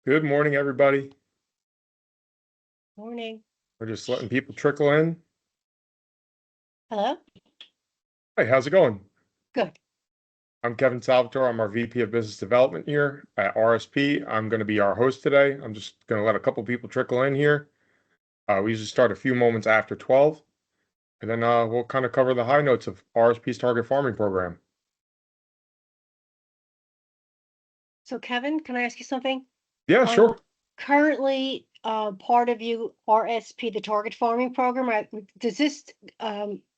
Good morning, everybody. Morning. We're just letting people trickle in. Hello? Hey, how's it going? Good. I'm Kevin Salvatore. I'm our VP of Business Development here at RSP. I'm going to be our host today. I'm just going to let a couple people trickle in here. We usually start a few moments after 12, and then we'll kind of cover the high notes of RSP's target farming program. So Kevin, can I ask you something? Yeah, sure. Currently, part of you RSP, the target farming program, does this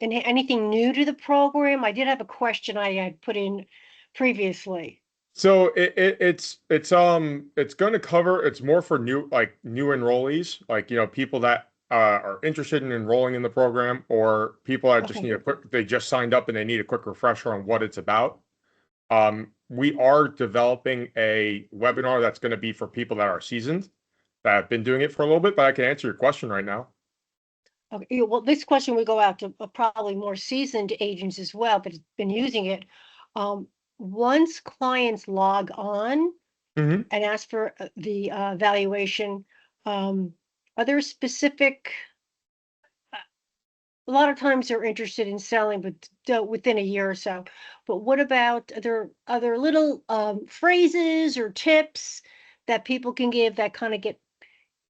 anything new to the program? I did have a question I had put in previously. So it's going to cover. It's more for new enrollees, people that are interested in enrolling in the program, or people that just Okay. need a quick. They just signed up and they need a quick refresher on what it's about. We are developing a webinar that's going to be for people that are seasoned, that have been doing it for a little bit, but I can answer your question right now. Okay. Well, this question would go out to probably more seasoned agents as well, but have been using it. Once clients log on Mm-hmm. and ask for the valuation, are there specific, a lot of times they're interested in selling, but within a year or so. But what about other little phrases or tips that people can give that kind of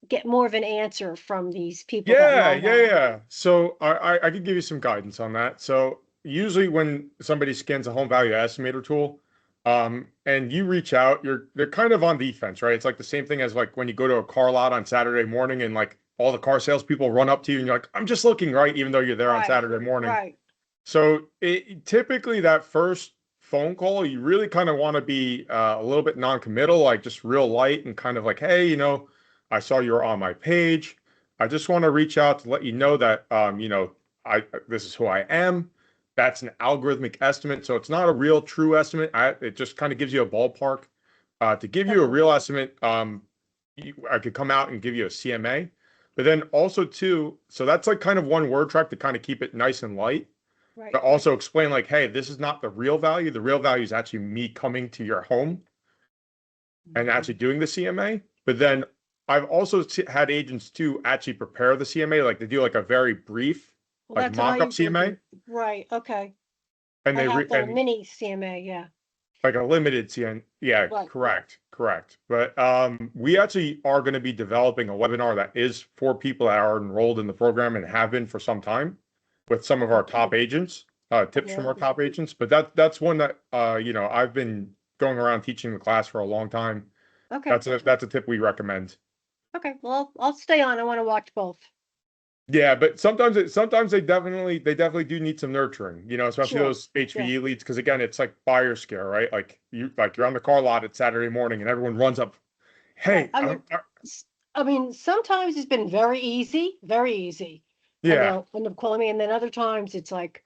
get more of an answer from these people that Yeah, log yeah, on? yeah. So I could give you some guidance on that. So usually when somebody scans a home value estimator tool, and you reach out, they're kind of on defense, right? It's like the same thing as like when you go to a car lot on Saturday morning and like all the car salespeople run up to you and you're like, I'm just looking, right? Even though you're there on Right, Saturday morning. right. So typically that first phone call, you really kind of want to be a little bit non-committal, like just real light and kind of like, hey, I saw you were on my page. I just want to reach out to let you know that, this is who I am. That's an algorithmic estimate, so it's not a real true estimate. It just kind of gives you a ballpark. To give you a Okay, real estimate, I could come out and give you a CMA, but then also too, so that's like kind of one word track to kind of keep it nice and light, right. but also explain like, hey, this is not the real value. The real value is actually me coming to your home and actually doing the CMA. But then I've also had agents too actually prepare the CMA, like they do like a very brief, Well, like that's what I mock-up usually CMA, do. Right, okay. and I they have re the and mini CMA, yeah. like a limited CN. Yeah, Right. correct, correct. But we actually are going to be developing a webinar that is for people that are enrolled in the program and have been for some time, with some of Okay. our top agents, tips from Yeah. our top agents. But that's one that I've been going around teaching the class for a long time. Okay. That's a tip we recommend. Okay. Well, I'll stay on. I want to watch both. Yeah, but sometimes they definitely do need some nurturing, especially Sure. those Yeah. HVE leads, because again, it's like buyer scare, right? You're on the car lot at Saturday morning and everyone runs up, Right. hey, I mean, sometimes it's been very easy, very easy, and yeah, they'll end up calling me. And then other times it's like,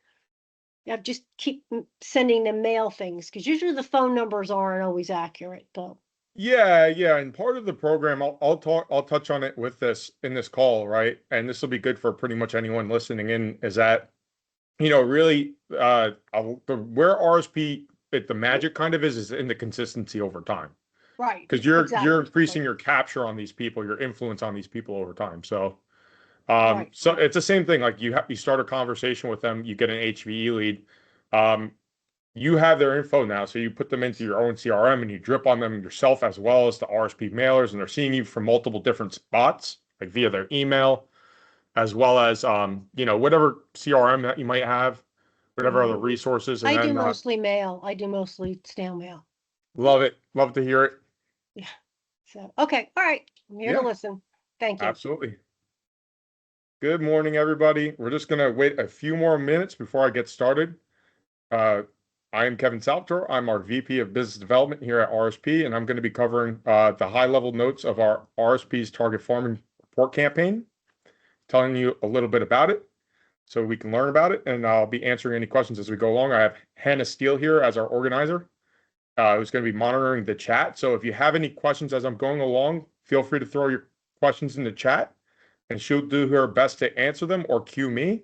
yeah, just keep sending them mail things because usually the phone numbers aren't always accurate, though. yeah, yeah. And part of the program, I'll touch on it with this in this call, right? And this will be good for pretty much anyone listening in, is that, really, where RSP, the magic kind of is in the consistency over time. Right. Because you're Exactly. increasing your capture on these people, your influence on these people over time. So Right. so it's the same thing. Like you start a conversation with them, you get an HVE lead. Um, you have their info now, so you put them into your own CRM and you drip on them yourself as well as the RSP mailers, and they're seeing you from multiple different spots, like via their email, as well as whatever CRM that you might have, whatever other resources, and I do then mostly mail. I do mostly snail mail. love to hear it. Yeah. So, okay. All right. I'm here to Yeah, listen. Thank you. absolutely. Good morning, everybody. We're just gonna wait a few more minutes before I get started. Uh, I am Kevin Salvatore. I'm our VP of Business Development here at RSP, and I'm going to be covering the high-level notes of our RSP's Target Farming Report campaign, telling you a little bit about it so we can learn about it, and I'll be answering any questions as we go along. I have Hannah Steele here as our organizer, who's going to be monitoring the chat. So if you have any questions as I'm going along, feel free to throw your questions in the chat, and she'll do her best to answer them or cue me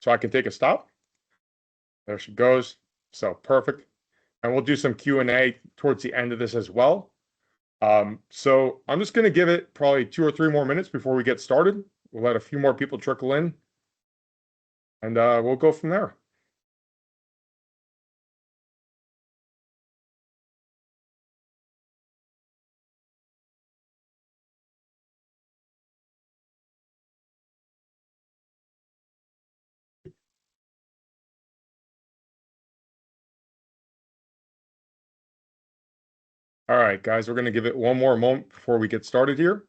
so I can take a stop. There she goes. So perfect. And we'll do some Q&A towards the end of this as well. So I'm just going to give it probably 2 or 3 more minutes before we get started. We'll let a few more people trickle in, and we'll go from there. All right, guys, we're going to give it one more moment before we get started here.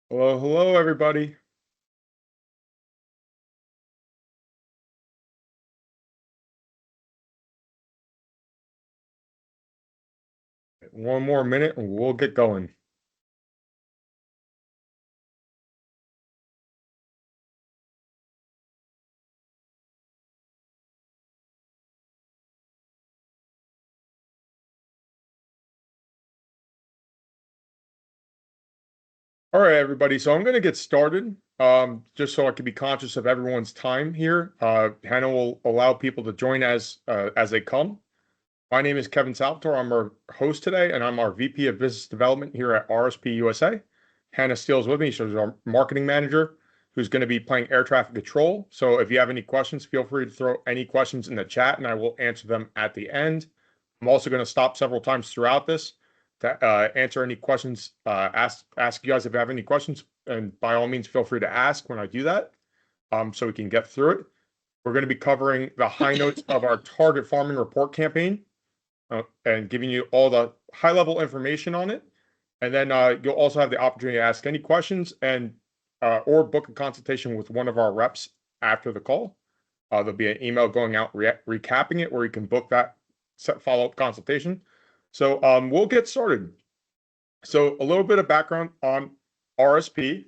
Hello, hello, everybody. One more minute and we'll get going. All right, everybody. So I'm going to get started, just so I can be conscious of everyone's time here. Hannah will allow people to join as they come. My name is Kevin Salvatore. I'm our host today, and I'm our VP of Business Development here at RSP USA. Hannah Steele's with me. She's our marketing manager who's going to be playing air traffic control. So if you have any questions, feel free to throw any questions in the chat, and I will answer them at the end. I'm also going to stop several times throughout this to answer any questions, ask you guys if you have any questions, and by all means, feel free to ask when I do that, so we can get through it. We're going to be covering the high notes of our target farming report campaign, and giving you all the high level information on it. And then you'll also have the opportunity to ask any questions and or book a consultation with one of our reps after the call. There'll be an email going out recapping it where you can book that follow-up consultation. So we'll get started. So a little bit of background on RSP.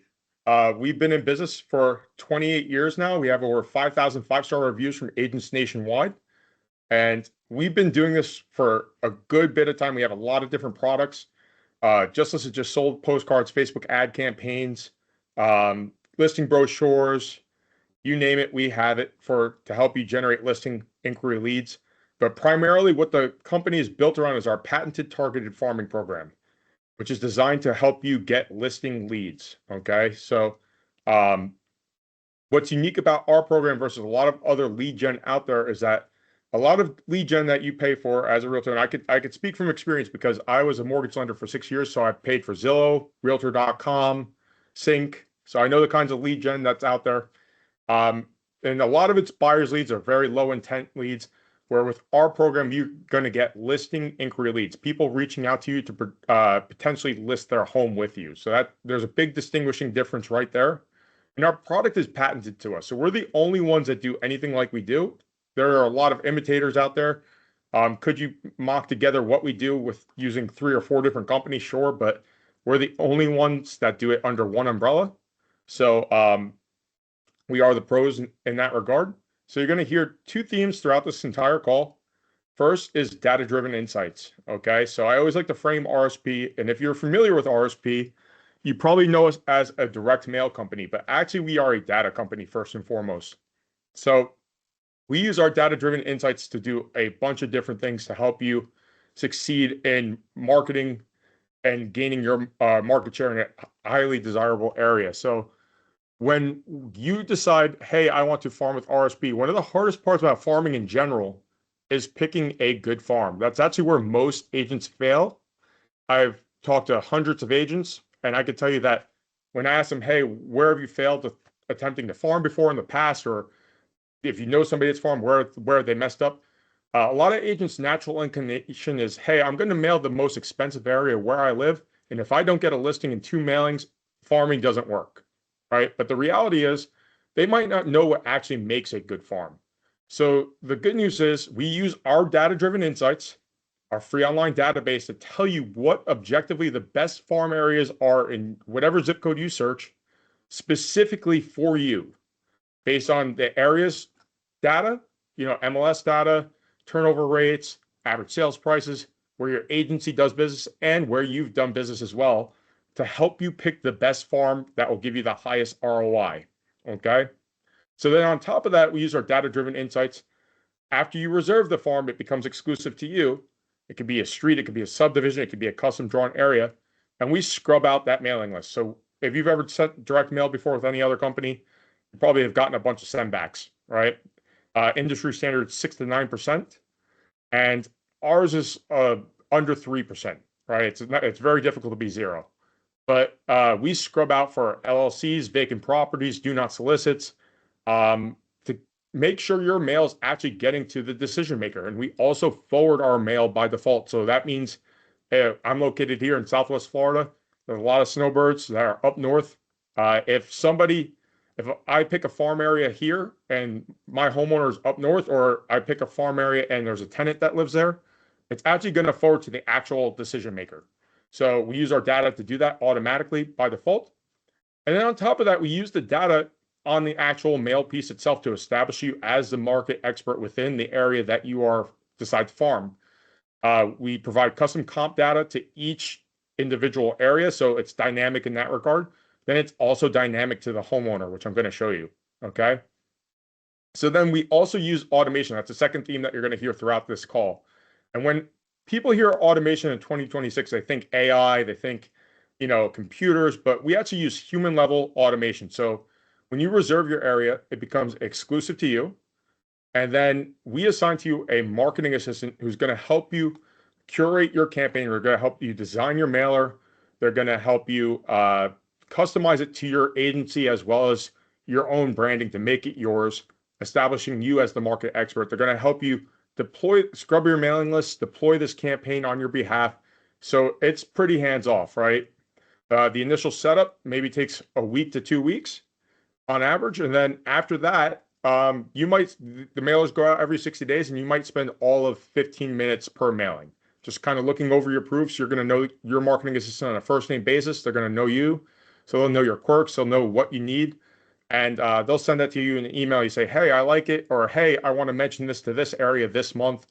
We've been in business for 28 years now. We have over 5,000 five-star reviews from agents nationwide. And we've been doing this for a good bit of time. We have a lot of different products. Just as it just sold postcards, Facebook ad campaigns, listing brochures, you name it, we have it to help you generate listing inquiry leads. But primarily what the company is built around is our patented targeted farming program, which is designed to help you get listing leads. Okay. So what's unique about our program versus a lot of other lead gen out there is that a lot of lead gen that you pay for as a realtor, and I could speak from experience because I was a mortgage lender for 6 years, so I paid for Zillow, Realtor.com, Sync. So I know the kinds of lead gen that's out there. And a lot of its buyers leads are very low intent leads, where with our program, you're going to get listing inquiry leads, people reaching out to you to potentially list their home with you. So that there's a big distinguishing difference right there. And our product is patented to us. So we're the only ones that do anything like we do. There are a lot of imitators out there. Could you mock together what we do with using 3 or 4 different companies? Sure, but we're the only ones that do it under one umbrella. So we are the pros in that regard. So you're going to hear 2 themes throughout this entire call. First is data-driven insights. Okay, so I always like to frame RSP, and if you're familiar with RSP, you probably know us as a direct mail company, but actually we are a data company first and foremost. So we use our data-driven insights to do a bunch of different things to help you succeed in marketing and gaining your market share in a highly desirable area. So when you decide, hey, I want to farm with RSP, one of the hardest parts about farming in general is picking a good farm. That's actually where most agents fail. I've talked to hundreds of agents, and I can tell you that when I ask them, hey, where have you failed attempting to farm before in the past, or if you know somebody that's farmed, where they messed up, a lot of agents' natural inclination is, hey, I'm going to mail the most expensive area where I live, and if I don't get a listing in 2 mailings, farming doesn't work, right? But the reality is, they might not know what actually makes a good farm. So the good news is, we use our data-driven insights, our free online database, to tell you what objectively the best farm areas are in whatever zip code you search, specifically for you, based on the area's data, MLS data, turnover rates, average sales prices, where your agency does business, and where you've done business as well, to help you pick the best farm that will give you the highest ROI. Okay. So then on top of that, we use our data-driven insights. After you reserve the farm, it becomes exclusive to you. It could be a street, it could be a subdivision, it could be a custom drawn area. And we scrub out that mailing list. So if you've ever sent direct mail before with any other company, you probably have gotten a bunch of sendbacks, right? Industry standard 6 to 9%. And ours is under 3%, right? It's very difficult to be zero. But we scrub out for LLCs, vacant properties, do not solicits, to make sure your mail is actually getting to the decision maker. And we also forward our mail by default. So that means I'm located here in Southwest Florida. There's a lot of snowbirds that are up north. If I pick a farm area here and my homeowner is up north, or I pick a farm area and there's a tenant that lives there, it's actually going to forward to the actual decision maker. So we use our data to do that automatically by default. And then on top of that, we use the data on the actual mail piece itself to establish you as the market expert within the area that you decide to farm. We provide custom comp data to each individual area, so it's dynamic in that regard. Then it's also dynamic to the homeowner, which I'm going to show you. Okay. So then we also use automation. That's the second theme that you're going to hear throughout this call. And when people hear automation in 2026, they think AI, they think, computers, but we actually use human level automation. So when you reserve your area, it becomes exclusive to you. And then we assign to you a marketing assistant who's going to help you curate your campaign. They're going to help you design your mailer. They're going to help you customize it to your agency as well as your own branding to make it yours, establishing you as the market expert. They're going to help you scrub your mailing list, deploy this campaign on your behalf. So it's pretty hands off, right? The initial setup maybe takes a week to 2 weeks on average. And then after that, the mailers go out every 60 days and you might spend all of 15 minutes per mailing, just kind of looking over your proofs. You're going to know your marketing assistant on a first name basis. They're going to know you. So they'll know your quirks. They'll know what you need. And they'll send that to you in an email. You say, hey, I like it. Or, hey, I want to mention this to this area this month.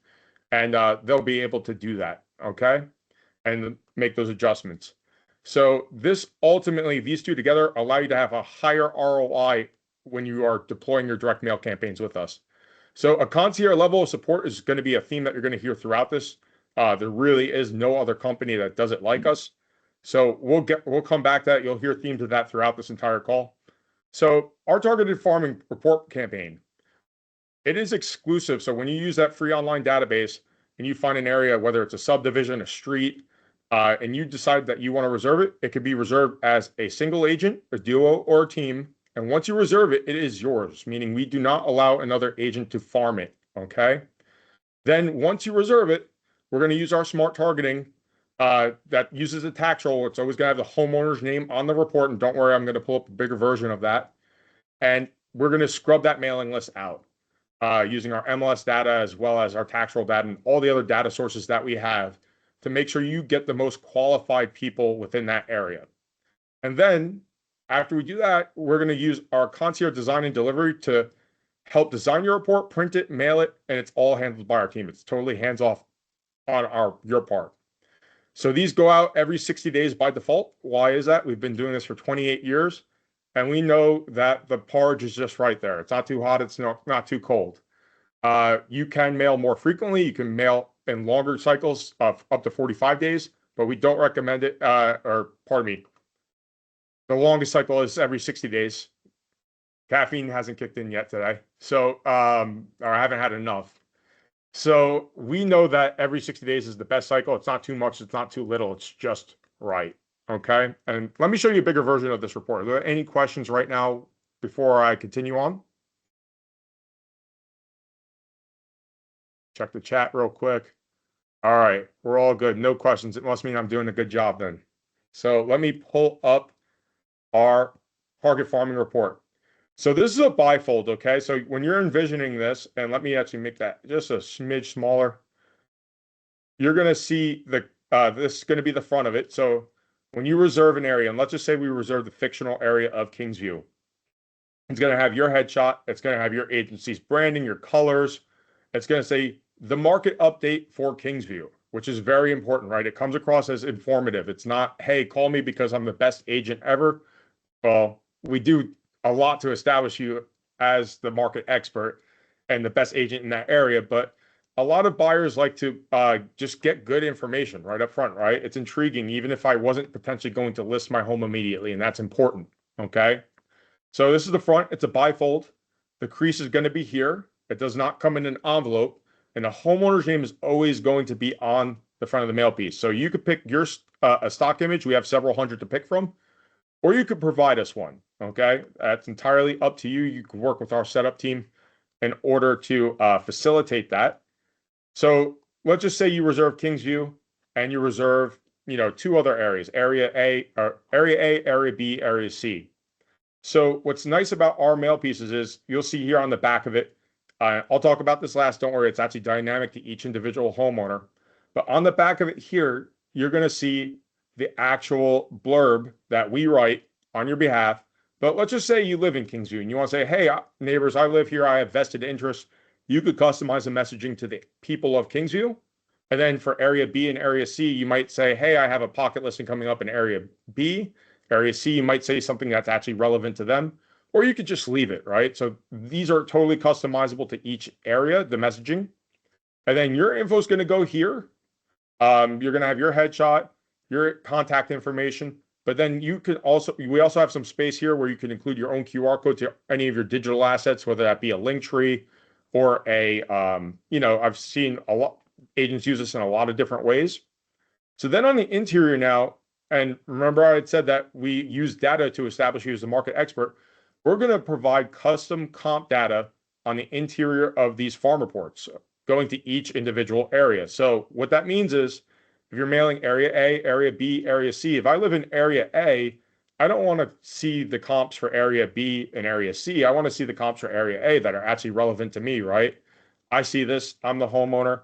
And they'll be able to do that. Okay. And make those adjustments. So these two together allow you to have a higher ROI when you are deploying your direct mail campaigns with us. So a concierge level of support is going to be a theme that you're going to hear throughout this. There really is no other company that does it like us. So we'll come back to that. You'll hear themes of that throughout this entire call. So our targeted farming report campaign, it is exclusive. So when you use that free online database and you find an area, whether it's a subdivision, a street, and you decide that you want to reserve it, it could be reserved as a single agent, a duo, or a team. And once you reserve it, it is yours, meaning we do not allow another agent to farm it. Okay. Then once you reserve it, we're going to use our smart targeting that uses a tax roll. It's always going to have the homeowner's name on the report. And don't worry, I'm going to pull up a bigger version of that. And we're going to scrub that mailing list out using our MLS data as well as our tax roll data and all the other data sources that we have to make sure you get the most qualified people within that area. And then after we do that, we're going to use our concierge design and delivery to help design your report, print it, mail it, and it's all handled by our team. It's totally hands off on your part. So these go out every 60 days by default. Why is that? We've been doing this for 28 years, and we know that the porridge is just right there. It's not too hot. It's not too cold. You can mail more frequently. You can mail in longer cycles of up to 45 days, but we don't recommend it. The longest cycle is every 60 days. Caffeine hasn't kicked in yet today. So, or I haven't had enough. So we know that every 60 days is the best cycle. It's not too much. It's not too little. It's just right. Okay. And let me show you a bigger version of this report. Are there any questions right now before I continue on? Check the chat real quick. All right. We're all good. No questions. It must mean I'm doing a good job then. So let me pull up our target farming report. So this is a bifold, okay? So when you're envisioning this, and let me actually make that just a smidge smaller, you're going to see this is going to be the front of it. So when you reserve an area, and let's just say we reserve the fictional area of Kingsview, it's going to have your headshot. It's going to have your agency's branding, your colors. It's going to say the market update for Kingsview. which is very important, right? It comes across as informative. It's not, hey, call me because I'm the best agent ever. Well, we do a lot to establish you as the market expert and the best agent in that area, but a lot of buyers like to just get good information right up front, right? It's intriguing, even if I wasn't potentially going to list my home immediately, and that's important. Okay. So this is the front. It's a bifold. The crease is going to be here. It does not come in an envelope, and the homeowner's name is always going to be on the front of the mail piece. So you could pick your a stock image. We have several hundred to pick from, or you could provide us one. Okay, that's entirely up to you. You can work with our setup team in order to facilitate that. So let's just say you reserve Kingsview and you reserve, two other areas, area A, or area A, area B, area C. So what's nice about our mail pieces is you'll see here on the back of it, I'll talk about this last, don't worry, it's actually dynamic to each individual homeowner. But on the back of it here, you're going to see the actual blurb that we write on your behalf. But let's just say you live in Kingsview and you want to say, hey, neighbors, I live here, I have vested interest. You could customize the messaging to the people of Kingsview. And then for area B and area C, you might say, hey, I have a pocket listing coming up in area B. Area C, you might say something that's actually relevant to them, or you could just leave it, right? So these are totally customizable to each area, the messaging. And then your info is going to go here. You're going to have your headshot, your contact information, but then we also have some space here where you can include your own QR code to any of your digital assets, whether that be a link tree or I've seen a lot agents use this in a lot of different ways. So then on the interior now, and remember I had said that we use data to establish you as a market expert, we're going to provide custom comp data on the interior of these farm reports, going to each individual area. So what that means is if you're mailing area A, area B, area C, if I live in area A, I don't want to see the comps for area B and area C. I want to see the comps for area A that are actually relevant to me, right? I see this, I'm the homeowner.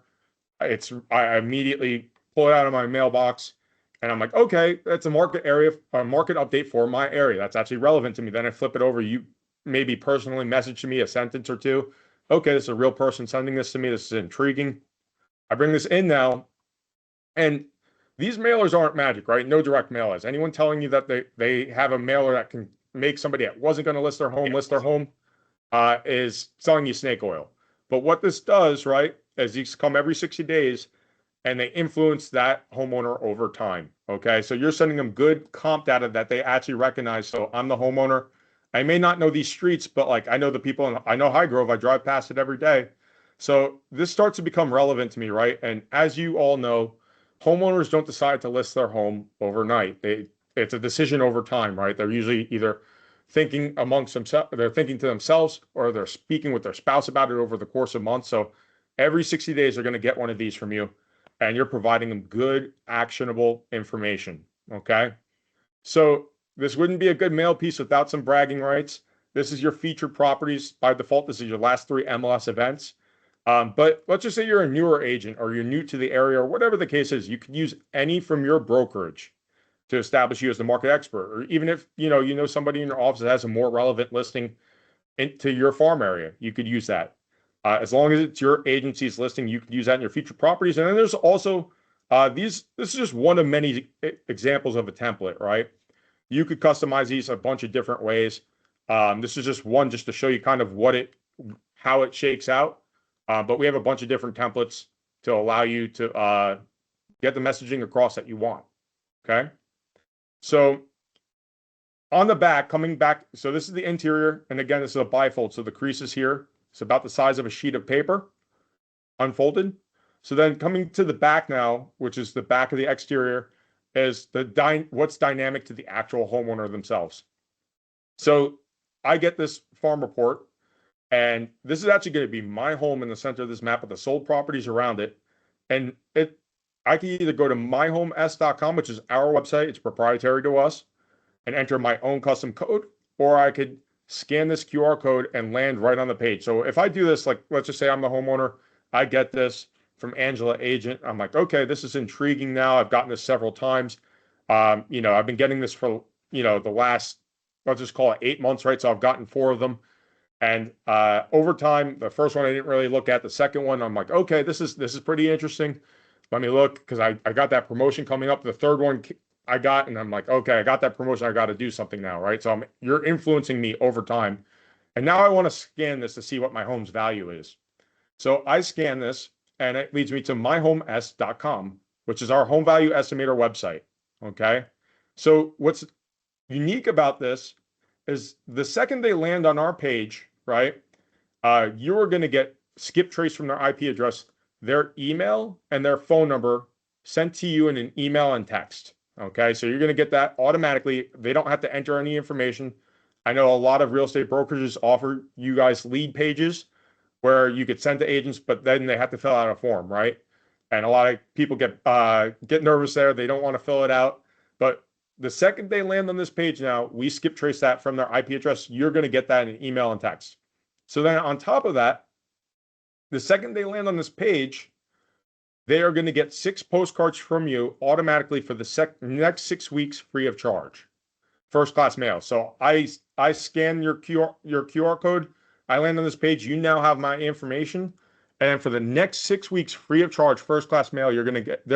I immediately pull it out of my mailbox and I'm like, okay, that's a market update for my area. That's actually relevant to me. Then I flip it over. You maybe personally message me a sentence or two. Okay, this is a real person sending this to me. This is intriguing. I bring this in now, and these mailers aren't magic, right? No direct mailers. Anyone telling you that they have a mailer that can make somebody that wasn't going to list their home is selling you snake oil. But what this does, right, is these come every 60 days and they influence that homeowner over time. Okay. So you're sending them good comp data that they actually recognize. So I'm the homeowner. I may not know these streets, but like I know the people and I know Highgrove. I drive past it every day. So this starts to become relevant to me, right? And as you all know, homeowners don't decide to list their home overnight. It's a decision over time, right? They're usually either thinking amongst themselves, they're thinking to themselves, or they're speaking with their spouse about it over the course of months. So every 60 days, they're going to get one of these from you, and you're providing them good, actionable information. Okay. So this wouldn't be a good mail piece without some bragging rights. This is your featured properties. By default, this is your last 3 MLS events. But let's just say you're a newer agent or you're new to the area or whatever the case is, you could use any from your brokerage to establish you as the market expert. Or even if you know somebody in your office that has a more relevant listing into your farm area, you could use that. As long as it's your agency's listing, you could use that in your featured properties. And then there's also this is just one of many examples of a template, right? You could customize these a bunch of different ways. This is just one just to show you kind of how it shakes out. But we have a bunch of different templates to allow you to get the messaging across that you want. Okay. So on the back, coming back, so this is the interior. And again, this is a bifold. So the crease is here. It's about the size of a sheet of paper unfolded. So then coming to the back now, which is the back of the exterior, is what's dynamic to the actual homeowner themselves. So I get this farm report, and this is actually going to be my home in the center of this map with the sold properties around it. And I can either go to myhomes.com, which is our website, it's proprietary to us, and enter my own custom code, or I could scan this QR code and land right on the page. So if I do this, like, let's just say I'm the homeowner, I get this from Angela Agent. I'm like, okay, this is intriguing now. I've gotten this several times. I've been getting this for, the last, let's just call it 8 months, right? So I've gotten 4 of them. And over time, the first one I didn't really look at. The second one, I'm like, okay, this is pretty interesting. let me look because I got that promotion coming up. The third one I got, and I'm like, okay, I got that promotion. I got to do something now, right? So you're influencing me over time. And now I want to scan this to see what my home's value is. So I scan this and it leads me to myhomes.com, which is our home value estimator website. Okay. So what's unique about this is the second they land on our page, right? You are going to get skip trace from their IP address, their email, and their phone number sent to you in an email and text. Okay, so you're going to get that automatically. They don't have to enter any information. I know a lot of real estate brokerages offer you guys lead pages where you could send to agents, but then they have to fill out a form, right? And a lot of people get nervous there. They don't want to fill it out. But the second they land on this page now, we skip trace that from their IP address. You're going to get that in email and text. So then on top of that, the second they land on this page, they are going to get 6 postcards from you automatically for the next 6 weeks free of charge. First class mail. So I scan your QR code. I land on this page. You now have my information. And for the next 6 weeks free of charge, first class mail, they're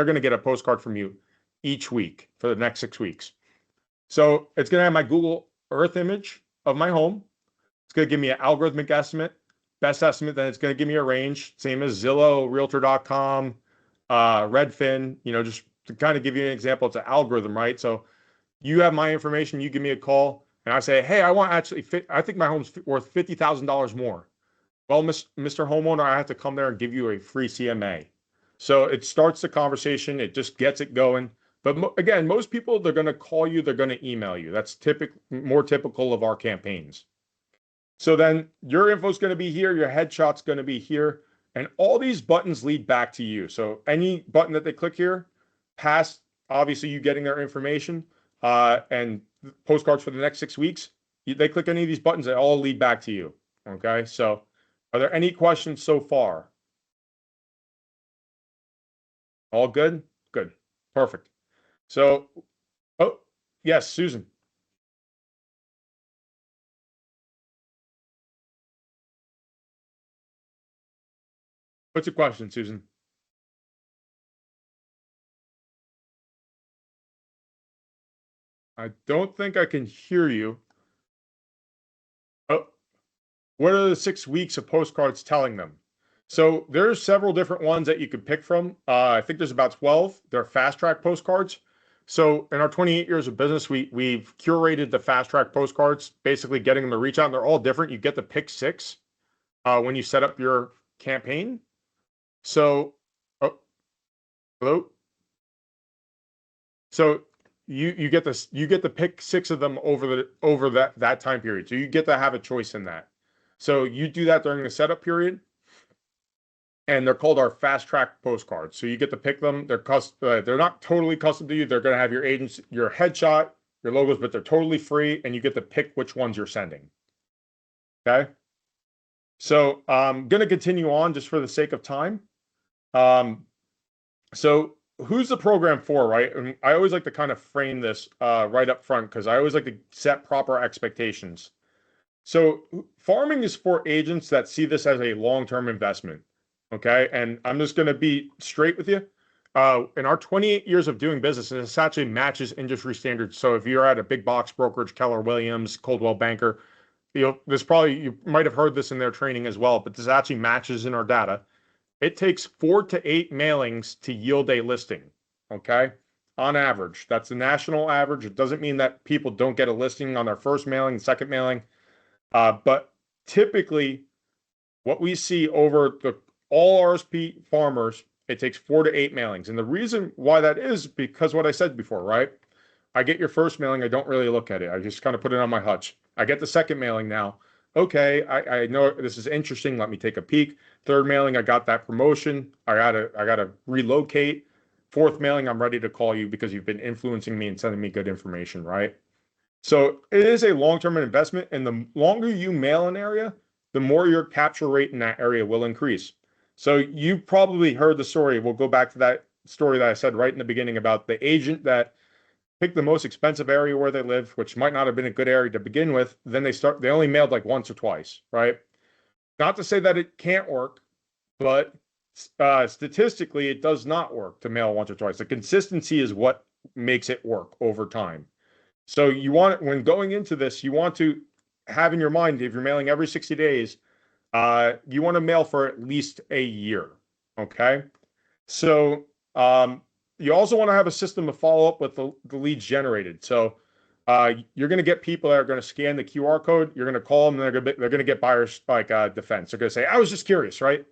going to get a postcard from you each week for the next 6 weeks. So it's going to have my Google Earth image of my home. It's going to give me an algorithmic estimate, best estimate. Then it's going to give me a range, same as Zillow, Realtor.com, Redfin. Just to kind of give you an example, it's an algorithm, right? So you have my information, you give me a call, and I say, hey, I think my home's worth $50,000 more. Well, Mr. Homeowner, I have to come there and give you a free CMA. So it starts the conversation, it just gets it going. But again, most people, they're going to call you, they're going to email you. That's more typical of our campaigns. So then your info is going to be here, your headshot's going to be here, and all these buttons lead back to you. So any button that they click here, past obviously you getting their information, and postcards for the next 6 weeks, they click any of these buttons, they all lead back to you. Okay, so are there any questions so far? All good? Good. Perfect. So, oh, yes, Susan. What's your question, Susan? I don't think I can hear you. Oh, what are the 6 weeks of postcards telling them? So there's several different ones that you could pick from. I think there's about 12. They're fast track postcards. So in our 28 years of business, we've curated the fast track postcards, basically getting them to reach out. And they're all different. You get to pick 6 when you set up your campaign. So, oh, hello. So you get this, you get to pick 6 of them over that time period. So you get to have a choice in that. So you do that during the setup period, and they're called our fast track postcards. So you get to pick them. They're not totally custom to you. They're going to have your agents, your headshot, your logos, but they're totally free, and you get to pick which ones you're sending. Okay. So I'm going to continue on just for the sake of time. So who's the program for, right? And I always like to kind of frame this right up front because I always like to set proper expectations. So farming is for agents that see this as a long-term investment. Okay. And I'm just going to be straight with you. In our 28 years of doing business, this actually matches industry standards. So if you're at a big box brokerage, Keller Williams, Coldwell Banker, you might have heard this in their training as well, but this actually matches in our data. It takes 4 to 8 mailings to yield a listing. Okay. On average, that's the national average. It doesn't mean that people don't get a listing on their first mailing, second mailing. But typically, what we see over all RSP farmers, it takes 4 to 8 mailings. And the reason why that is because what I said before, right? I get your first mailing, I don't really look at it. I just kind of put it on my hutch. I get the second mailing now. Okay, I know this is interesting. Let me take a peek. Third mailing, I got that promotion. I gotta relocate. Fourth mailing, I'm ready to call you because you've been influencing me and sending me good information, right? So it is a long-term investment, and the longer you mail an area, the more your capture rate in that area will increase. So you probably heard the story. We'll go back to that story that I said right in the beginning about the agent that picked the most expensive area where they live, which might not have been a good area to begin with. Then they only mailed like once or twice, right? Not to say that it can't work, but Statistically, it does not work to mail once or twice. The consistency is what makes it work over time. So you want, when going into this, you want to have in your mind, if you're mailing every 60 days, you want to mail for at least a year. Okay. So you also want to have a system of follow up with the leads generated. So you're going to get people that are going to scan the QR code. You're going to call them, and they're going to get buyers like defense. They're going to say, "I was just curious," right?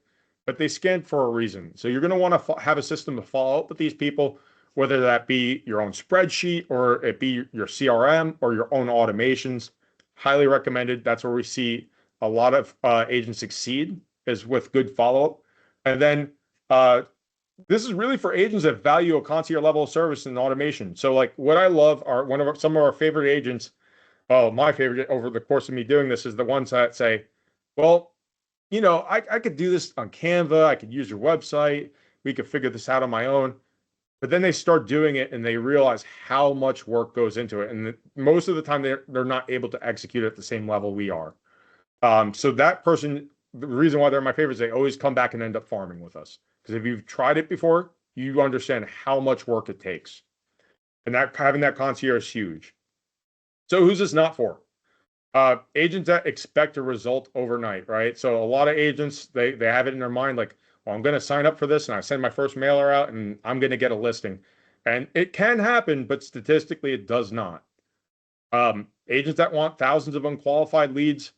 But they scanned for a reason. So you're going to want to have a system to follow up with these people, whether that be your own spreadsheet or it be your CRM or your own automations. Highly recommended. That's where we see a lot of agents succeed, is with good follow up. And then this is really for agents that value a concierge level of service and automation. So like what I love are some of our favorite agents. Oh, my favorite over the course of me doing this is the ones that say, well, I could do this on Canva. I could use your website. We could figure this out on my own. But then they start doing it and they realize how much work goes into it. And most of the time they're not able to execute at the same level we are. So that person, the reason why they're my favorites, they always come back and end up farming with us. Because if you've tried it before, you understand how much work it takes. And that having that concierge is huge. So who's this not for? Agents that expect a result overnight, right? So a lot of agents, they have it in their mind like, well, I'm going to sign up for this and I send my first mailer out and I'm going to get a listing. And it can happen, but statistically it does not. Agents that want thousands of unqualified leads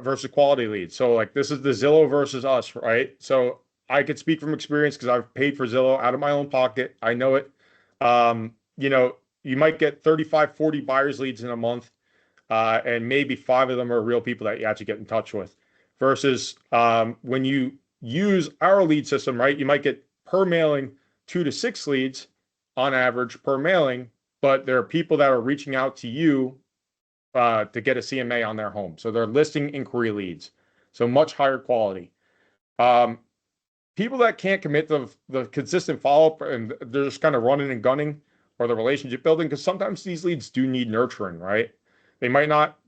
versus quality leads. So like this is the Zillow versus us, right? So I could speak from experience because I've paid for Zillow out of my own pocket. I know it. You might get 35, 40 buyers leads in a month. And maybe 5 of them are real people that you actually get in touch with. Versus when you use our lead system, right? You might get per mailing 2 to 6 leads on average per mailing, but there are people that are reaching out to you to get a CMA on their home. So they're listing inquiry leads. So much higher quality. People that can't commit to the consistent follow-up and they're just kind of running and gunning, or the relationship building, because sometimes these leads do need nurturing, right? They might not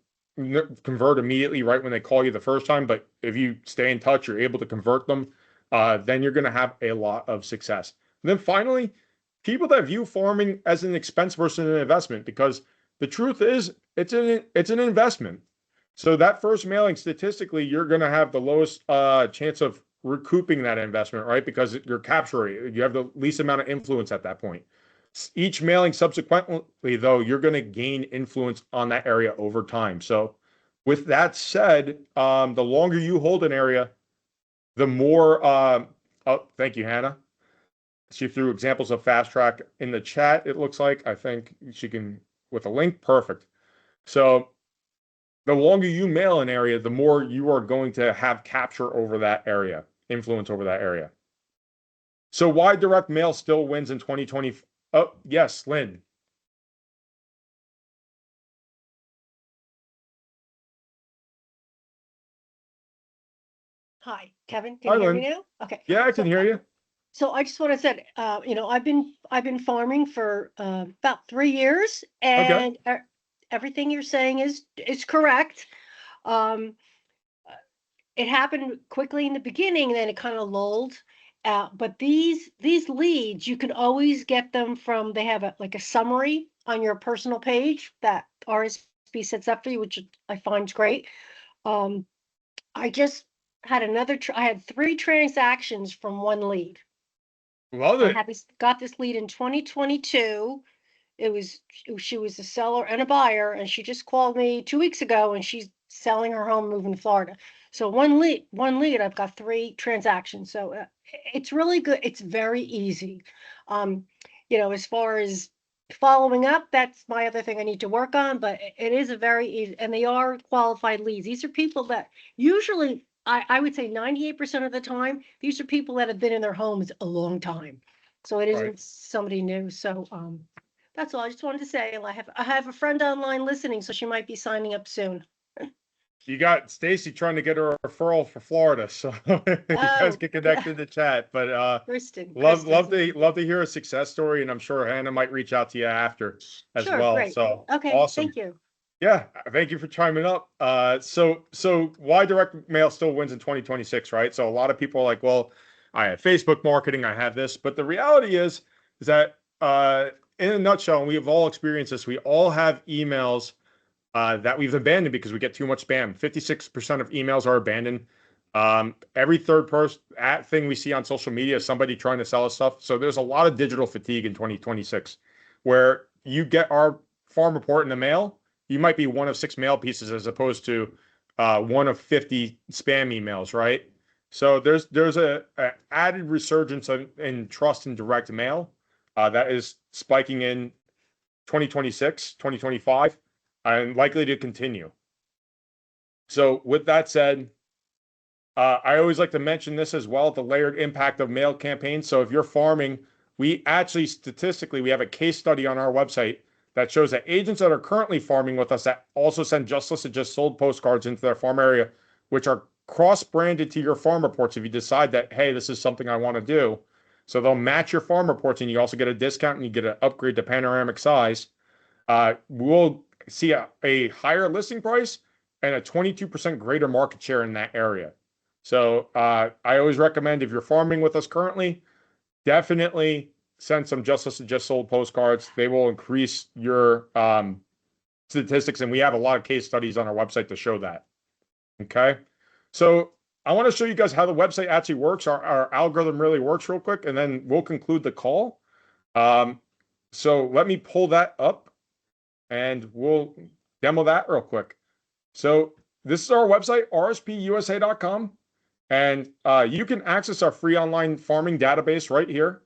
convert immediately right when they call you the first time, but if you stay in touch, you're able to convert them, then you're going to have a lot of success. And then finally, people that view farming as an expense versus an investment, because the truth is it's an investment. So that first mailing, statistically, you're going to have the lowest chance of recouping that investment, right? Because your capture rate, you have the least amount of influence at that point. Each mailing subsequently, though, you're going to gain influence on that area over time. So with that said, the longer you hold an area, the more, oh, thank you, Hannah. She threw examples of fast track in the chat. It looks like, I think she can, with a link. Perfect. So the longer you mail an area, the more you are going to have capture over that area, influence over that area. So why direct mail still wins in 2020? Oh, yes, Lynn. Hi, Kevin, can Hi, you hear me Lynn. now? Okay. Yeah, I can So hear you. I just want to say, I've been farming for about 3 years, Okay. and everything you're saying is correct. Um, it happened quickly in the beginning, and then it kind of lulled. But these leads, you can always get them from. They have like a summary on your personal page that RSP sets up for you, which I find is great. Um, I just had I had 3 transactions from one lead. Love I it. had got this lead in 2022. She was a seller and a buyer, and she just called me 2 weeks ago, and she's selling her home, moving to Florida. So one lead, I've got 3 transactions. So it's really good. It's very easy. As far as following up, that's my other thing I need to work on, but it is a very easy, and they are qualified leads. These are people that usually, I would say 98% of the time, these are people that have been in their homes a long time. So it Right. isn't somebody new. So that's all I just wanted to say. I have a friend online listening, so she might be signing up soon. You got Stacy trying to get her referral for Florida, so you guys Oh, get connected in the chat. But Kristen, love Kristen. love to hear a success story, and I'm sure Hannah might reach out to you after as Sure, well. great. So Okay, awesome. thank you. Yeah, thank you for chiming up. So why direct mail still wins in 2026, right? So a lot of people are like, well, I have Facebook marketing, I have this. But the reality is that in a nutshell, and we have all experienced this, we all have emails that we've abandoned because we get too much spam. 56% of emails are abandoned. Every third person thing we see on social media is somebody trying to sell us stuff. So there's a lot of digital fatigue in 2026 where you get our farm report in the mail. You might be one of 6 mail pieces as opposed to one of 50 spam emails, right? So there's a added resurgence in trust in direct mail that is spiking in 2026, 2025, and likely to continue. So with that said, I always like to mention this as well, the layered impact of mail campaigns. So if you're farming, we actually statistically, we have a case study on our website that shows that agents that are currently farming with us that also send just listed, just sold postcards into their farm area, which are cross-branded to your farm reports if you decide that, hey, this is something I want to do. So they'll match your farm reports and you also get a discount and you get an upgrade to panoramic size. We'll see a higher listing price and a 22% greater market share in that area. So I always recommend if you're farming with us currently, definitely send some just listed, just sold postcards. They will increase your statistics, and we have a lot of case studies on our website to show that. Okay, so I want to show you guys how the website actually works. Our algorithm really works real quick, and then we'll conclude the call. So let me pull that up, and we'll demo that real quick. So this is our website, rspUSA.com. And you can access our free online farming database right here.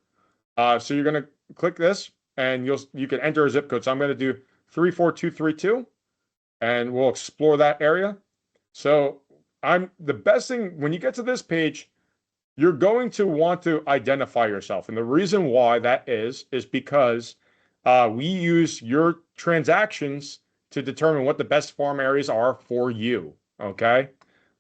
So you're going to click this and you can enter a zip code. So I'm going to do 34232 and we'll explore that area. So the best thing when you get to this page, you're going to want to identify yourself. And the reason why that is because we use your transactions to determine what the best farm areas are for you. Okay.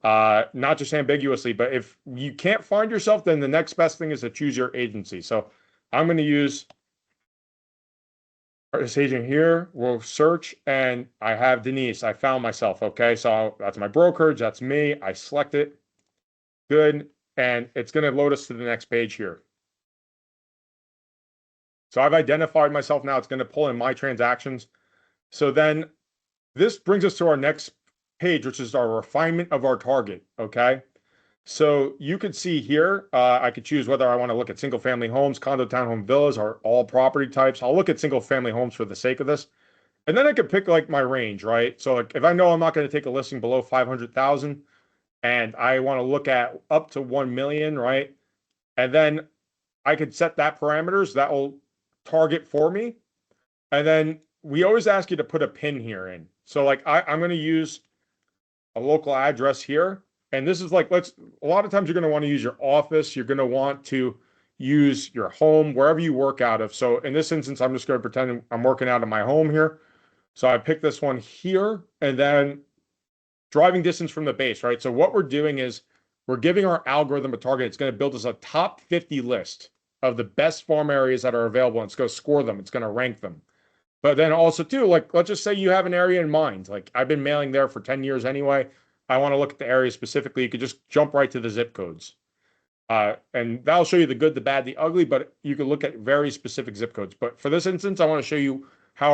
Not just ambiguously, but if you can't find yourself, then the next best thing is to choose your agency. So I'm going to use this agent here. We'll search and I have Denise. I found myself. Okay. So that's my brokerage. That's me. I select it. Good. And it's going to load us to the next page here. So I've identified myself now. It's going to pull in my transactions. So then this brings us to our next page, which is our refinement of our target. Okay. So you could see here, I could choose whether I want to look at single family homes, condo, townhome, villas, or all property types. I'll look at single family homes for the sake of this. And then I could pick like my range, right? So like if I know I'm not going to take a listing below 500,000 and I want to look at up to 1 million, right? And then I could set that parameters that will target for me. And then we always ask you to put a pin here in. So like I'm going to use a local address here. And this is like, a lot of times you're going to want to use your office. You're going to want to use your home, wherever you work out of. So in this instance, I'm just going to pretend I'm working out of my home here. So I pick this one here and then driving distance from the base, right? So what we're doing is we're giving our algorithm a target. It's going to build us a top 50 list of the best farm areas that are available. And it's going to score them. It's going to rank them. But then also too, like, let's just say you have an area in mind. Like I've been mailing there for 10 years anyway. I want to look at the area specifically. You could just jump right to the zip codes. And that'll show you the good, the bad, the ugly, but you can look at very specific zip codes. But for this instance, I want to show you how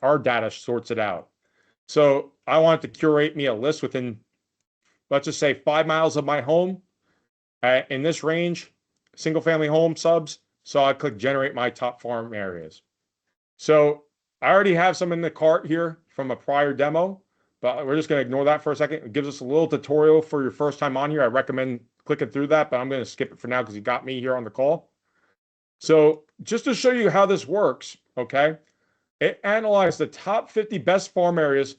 our data sorts it out. So I want to curate me a list within, let's just say 5 miles of my home in this range, single family home subs. So I click generate my top farm areas. So I already have some in the cart here from a prior demo, but we're just going to ignore that for a second. It gives us a little tutorial for your first time on here. I recommend clicking through that, but I'm going to skip it for now because you got me here on the call. So just to show you how this works, okay, it analyzed the top 50 best farm areas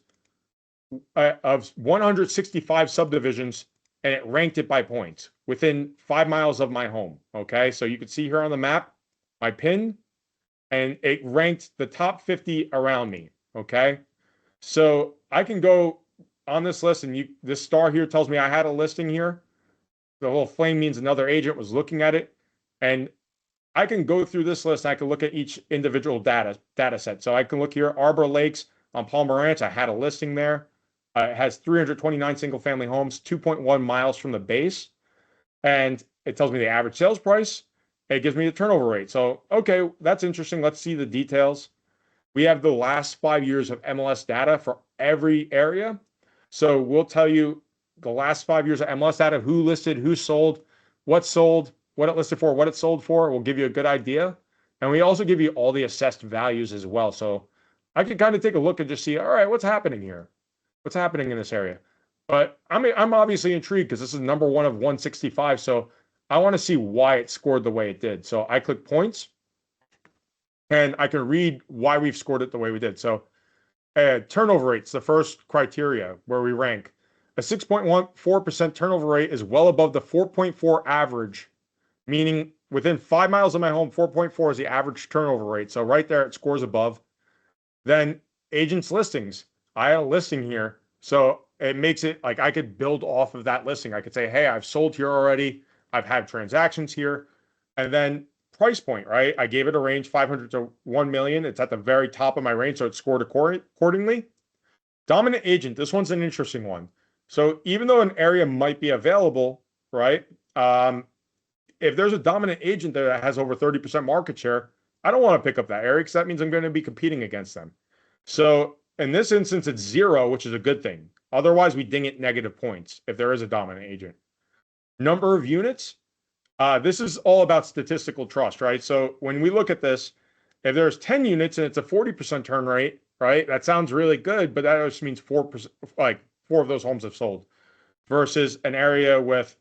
of 165 subdivisions, and it ranked it by points within 5 miles of my home, okay? So you can see here on the map, my pin, and it ranked the top 50 around me, okay? So I can go on this list, and this star here tells me I had a listing here. The little flame means another agent was looking at it. And I can go through this list, and I can look at each individual data set. So I can look here, Arbor Lakes on Palmer Ranch. I had a listing there. It has 329 single-family homes, 2.1 miles from the base. And it tells me the average sales price. It gives me the turnover rate. So, okay, that's interesting. Let's see the details. We have the last 5 years of MLS data for every area. So we'll tell you the last 5 years of MLS data, who listed, who sold, what it listed for, what it sold for. We'll give you a good idea. And we also give you all the assessed values as well. So I can kind of take a look and just see, all right, what's happening here? What's happening in this area? But I'm obviously intrigued because this is number one of 165. So I want to see why it scored the way it did. So I click points and I can read why we've scored it the way we did. So turnover rate's the first criteria where we rank. A 6.14% turnover rate is well above the 4.4 average, meaning within 5 miles of my home, 4.4 is the average turnover rate. So right there, it scores above. Then agents listings. I had a listing here. So it makes it like I could build off of that listing. I could say, hey, I've sold here already. I've had transactions here. And then price point, right? I gave it a range 500 to 1 million. It's at the very top of my range. So it scored accordingly. Dominant agent. This one's an interesting one. So even though an area might be available, right? If there's a dominant agent there that has over 30% market share, I don't want to pick up that area because that means I'm going to be competing against them. So in this instance, it's 0, which is a good thing. Otherwise, we ding it negative points if there is a dominant agent. Number of units. This is all about statistical trust, right? So when we look at this, if there's 10 units and it's a 40% turn rate, right? That sounds really good, but that just means 4%, like 4 of those homes have sold versus an area with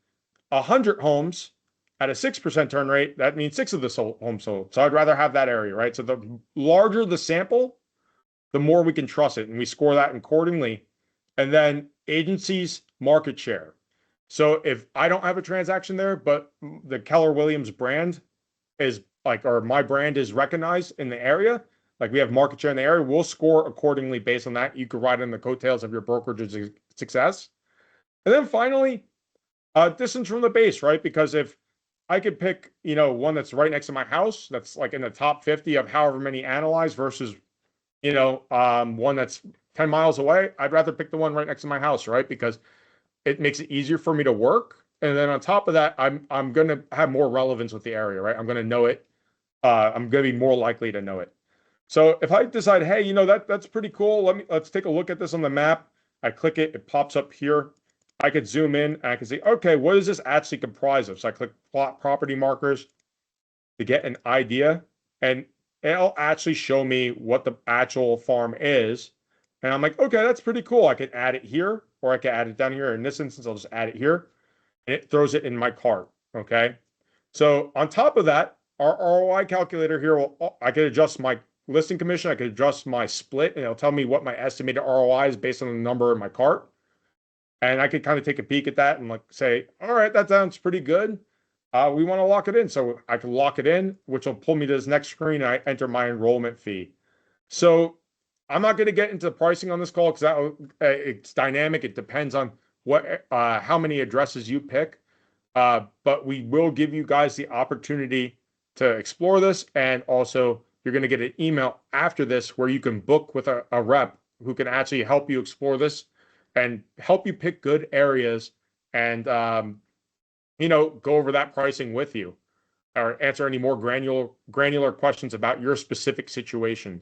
100 homes at a 6% turn rate. That means 6 of the homes sold. So I'd rather have that area, right? So the larger the sample, the more we can trust it. And we score that accordingly. And then agencies market share. So if I don't have a transaction there, but the Keller Williams brand is like, or my brand is recognized in the area, like we have market share in the area, we'll score accordingly based on that. You could ride in the coattails of your brokerage's success. And then finally, distance from the base, right? Because if I could pick, one that's right next to my house, that's like in the top 50 of however many analyzed versus, one that's 10 miles away, I'd rather pick the one right next to my house, right? Because it makes it easier for me to work. And then on top of that, I'm going to have more relevance with the area, right? I'm going to know it. I'm going to be more likely to know it. So if I decide, hey, that's pretty cool. Let's take a look at this on the map. I click it, it pops up here. I could zoom in and I can see, okay, what does this actually comprise of? So I click plot property markers to get an idea, and it'll actually show me what the actual farm is. And I'm like, okay, that's pretty cool. I can add it here, or I can add it down here. In this instance, I'll just add it here, and it throws it in my cart. Okay. So on top of that, our ROI calculator here I could adjust my listing commission. I could adjust my split, and it'll tell me what my estimated ROI is based on the number in my cart. And I could kind of take a peek at that and say, all right, that sounds pretty good. We want to lock it in. So I can lock it in, which will pull me to this next screen, and I enter my enrollment fee. So I'm not going to get into the pricing on this call because it's dynamic. It depends on how many addresses you pick. But we will give you guys the opportunity to explore this. And also, you're going to get an email after this where you can book with a rep who can actually help you explore this and help you pick good areas and, go over that pricing with you or answer any more granular questions about your specific situation.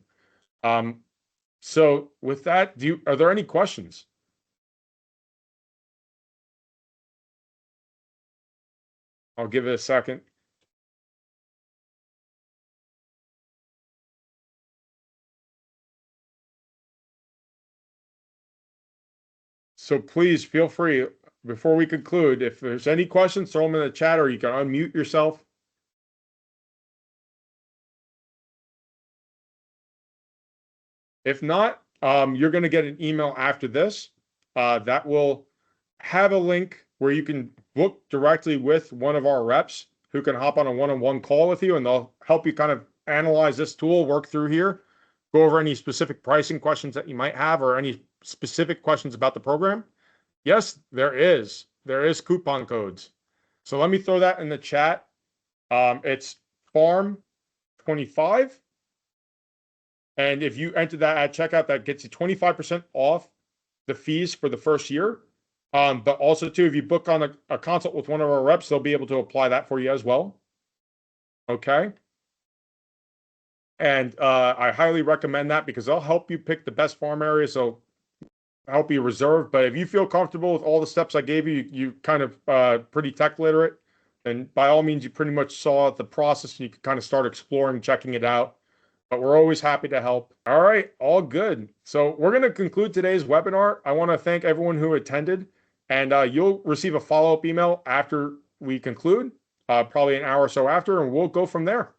So with that, are there any questions? I'll give it a second. So please feel free, before we conclude, if there's any questions, throw them in the chat or you can unmute yourself. If not, you're going to get an email after this that will have a link where you can book directly with one of our reps who can hop on a one-on-one call with you, and they'll help you kind of analyze this tool, work through here, go over any specific pricing questions that you might have or any specific questions about the program. Yes, there is coupon codes. So let me throw that in the chat. It's farm 25. And if you enter that at checkout, that gets you 25% off the fees for the first year. But also too, if you book on a consult with one of our reps, they'll be able to apply that for you as well. Okay. And I highly recommend that because they'll help you pick the best farm area. So help you reserve. But if you feel comfortable with all the steps I gave you, you kind of pretty tech literate, and by all means, you pretty much saw the process and you could kind of start exploring, checking it out. But we're always happy to help. All right, all good. So we're going to conclude today's webinar. I want to thank everyone who attended, and you'll receive a follow-up email after we conclude, probably an hour or so after, and we'll go from there.